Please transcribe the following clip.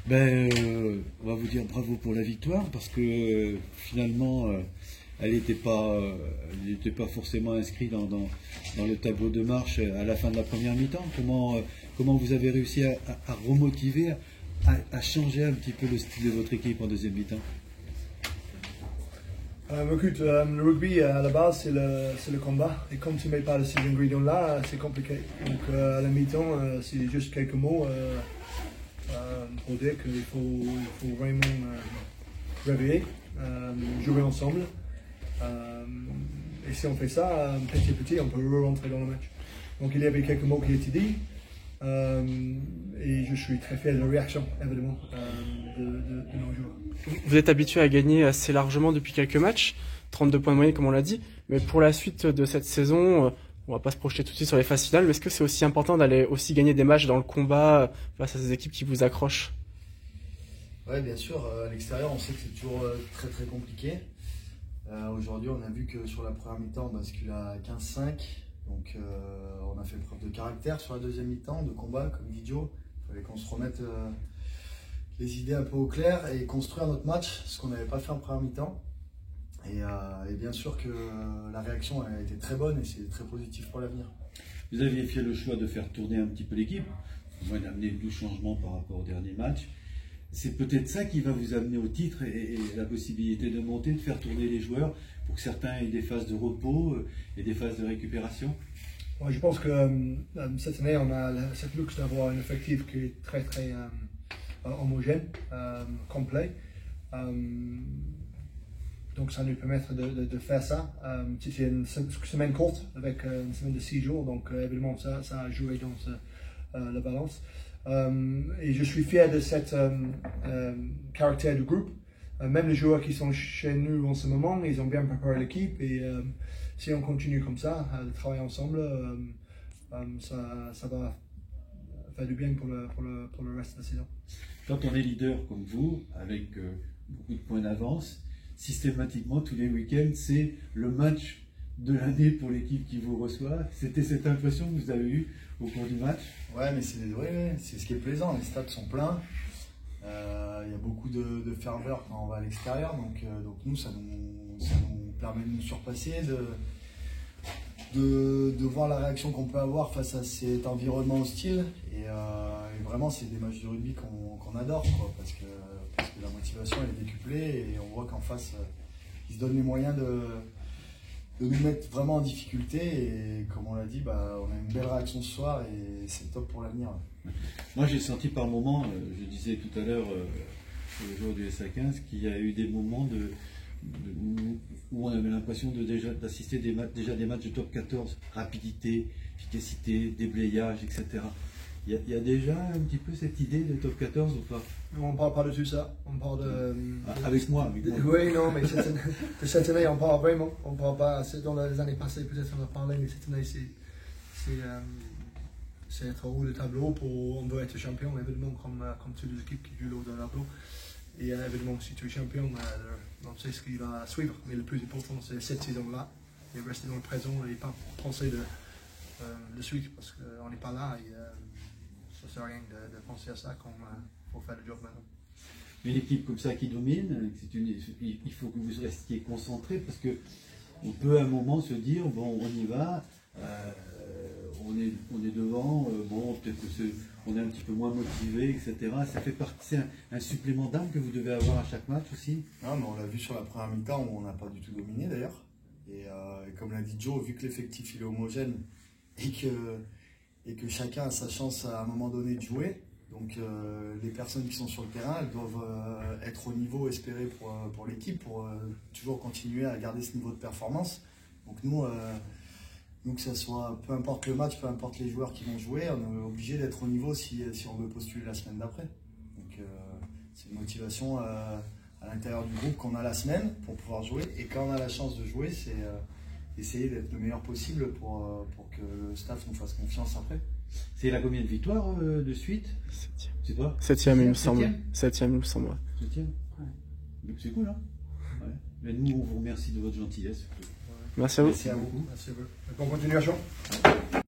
On va vous dire bravo pour la victoire parce que finalement elle n'était pas forcément inscrite dans le tableau de marche à la fin de la première mi-temps. Comment vous avez réussi à remotiver, à changer un petit peu le style de votre équipe en deuxième mi-temps? Écoute, le rugby à la base c'est le combat et comme tu ne mets pas ces ingrédients là, c'est compliqué. Donc à la mi-temps, c'est juste quelques mots pour dire qu'il faut vraiment réveiller, jouer ensemble. Et si on fait ça, petit à petit, on peut rentrer dans le match. Donc il y avait quelques mots qui étaient dits. Et je suis très fier de la réaction, évidemment, de nos joueurs. Vous êtes habitué à gagner assez largement depuis quelques matchs, 32 points de moyenne comme on l'a dit, mais pour la suite de cette saison, on va pas se projeter tout de suite sur les phases finales, mais est-ce que c'est aussi important d'aller aussi gagner des matchs dans le combat face à ces équipes qui vous accrochent? Oui, bien sûr, à l'extérieur on sait que c'est toujours très très compliqué. Aujourd'hui on a vu que sur la première mi-temps on bascule à 15-5. Donc on a fait preuve de caractère sur la deuxième mi-temps, de combat, comme dit Joe. Il fallait qu'on se remette les idées un peu au clair et construire notre match, ce qu'on n'avait pas fait en première mi-temps. Et bien sûr que la réaction a été très bonne et c'est très positif pour l'avenir. Vous aviez fait le choix de faire tourner un petit peu l'équipe, au moins d'amener 12 changements par rapport au dernier match. C'est peut-être ça qui va vous amener au titre et la possibilité de monter, de faire tourner les joueurs pour que certains aient des phases de repos et des phases de récupération. Ouais, je pense que cette année, on a cette luxe d'avoir un effectif qui est très très homogène, complet. Donc ça nous permet de faire ça. C'était une semaine courte avec une semaine de 6 jours, donc évidemment ça a joué dans la balance. Et je suis fier de cette caractère du groupe. Même les joueurs qui sont chez nous en ce moment, ils ont bien préparé l'équipe et si on continue comme ça, de travailler ensemble, ça va faire du bien pour le reste de la saison. Quand on est leader comme vous, avec beaucoup de points d'avance, systématiquement tous les week-ends, c'est le match de l'année pour l'équipe qui vous reçoit. C'était cette impression que vous avez eue au cours du match? Ouais, mais c'est ce qui est plaisant, les stades sont pleins. Il y a beaucoup de ferveur quand on va à l'extérieur, donc nous, ça nous permet de nous surpasser, de voir la réaction qu'on peut avoir face à cet environnement hostile. Et vraiment, c'est des matchs de rugby qu'on adore, quoi, parce que la motivation elle est décuplée et on voit qu'en face, ils se donnent les moyens de nous mettre vraiment en difficulté. Et comme on l'a dit, on a une belle réaction ce soir et c'est top pour l'avenir. Moi j'ai senti par moments, je disais tout à l'heure sur le joueur du SA15, qu'il y a eu des moments où on avait l'impression d'assister déjà des matchs de top 14, rapidité, efficacité, déblayage, etc. Il y a déjà un petit peu cette idée de top 14 ou pas? On ne parle pas de tout ça, on parle de... Avec moi. Oui, non, mais de cette année on parle vraiment, on parle pas, dans les années passées peut-être on a parlé, mais cette année c'est être au haut du tableau, on veut être champion, évidemment, comme toutes les équipes qui jouent le haut du tableau. Et évidemment, si tu es champion, on sait ce qui va suivre. Mais le plus important, c'est cette saison-là, et rester dans le présent et pas penser de suite, parce qu'on n'est pas là et ça ne sert à rien de penser à ça quand il faut faire le job maintenant. Une équipe comme ça qui domine, il faut que vous restiez concentré, parce qu'on peut à un moment se dire, bon, on y va. On est devant, peut-être qu'on est un petit peu moins motivé, etc. Ça fait partie, c'est un supplément d'âme que vous devez avoir à chaque match aussi. Non, mais on l'a vu sur la première mi-temps où on n'a pas du tout dominé d'ailleurs. Et comme l'a dit Joe, vu que l'effectif il est homogène et que chacun a sa chance à un moment donné de jouer, donc les personnes qui sont sur le terrain, elles doivent être au niveau espéré pour l'équipe, pour toujours continuer à garder ce niveau de performance. Donc nous, que ce soit, peu importe le match, peu importe les joueurs qui vont jouer, on est obligé d'être au niveau si on veut postuler la semaine d'après. Donc c'est une motivation à l'intérieur du groupe qu'on a la semaine pour pouvoir jouer. Et quand on a la chance de jouer, c'est essayer d'être le meilleur possible pour que le staff nous fasse confiance après. C'est la combien de victoires de suite? C'est quoi? 7e, il me semble. 7e, il me semble. 7e? Ouais. C'est cool, hein? Ouais. Mais nous, on vous remercie de votre gentillesse. Merci à vous. Merci à vous. Merci à vous. Bonne continuation.